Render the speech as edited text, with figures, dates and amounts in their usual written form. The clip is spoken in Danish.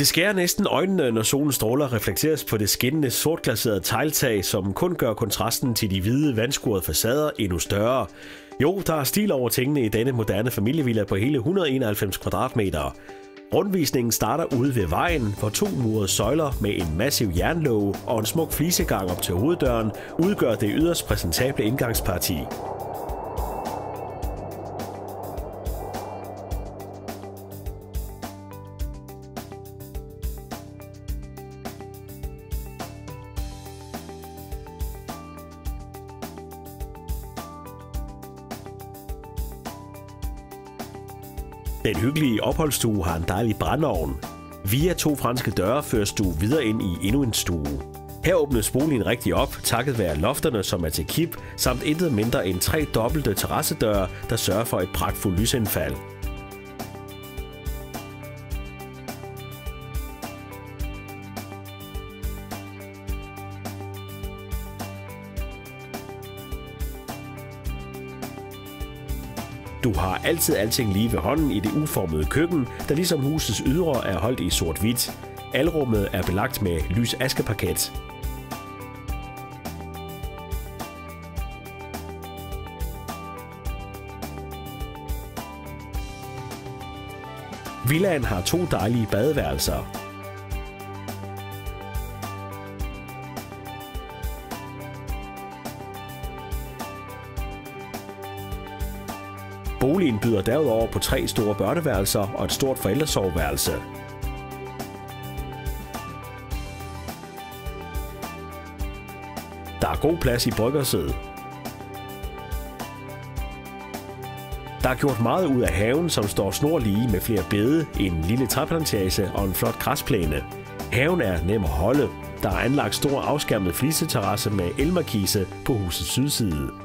Det skærer næsten øjnene, når solens stråler reflekteres på det skinnende sortglaserede tegltag, som kun gør kontrasten til de hvide vandskurede facader endnu større. Jo, der er stil over tingene i denne moderne familievilla på hele 191 kvadratmeter. Rundvisningen starter ude ved vejen, hvor 2 murede søjler med en massiv jernlåge og en smuk flisegang op til hoveddøren udgør det yderst præsentable indgangsparti. Den hyggelige opholdsstue har en dejlig brændeovn. Via 2 franske døre føres du videre ind i endnu en stue. Her åbnes boligen rigtig op, takket være lofterne, som er til kip, samt intet mindre end 3 dobbelte terrassedøre, der sørger for et pragtfuldt lysindfald. Du har altid alting lige ved hånden i det uformede køkken, der ligesom husets ydre er holdt i sort-hvidt. Alrummet er belagt med lys askeparket. Villaen har 2 dejlige badeværelser. Boligen byder derudover på 3 store børneværelser og et stort forældresoveværelse. Der er god plads i bryggersædet. Der er gjort meget ud af haven, som står snorlige med flere bede, en lille træplantage og en flot græsplæne. Haven er nem at holde. Der er anlagt stor afskærmet fliseterrasse med elmarkise på husets sydside.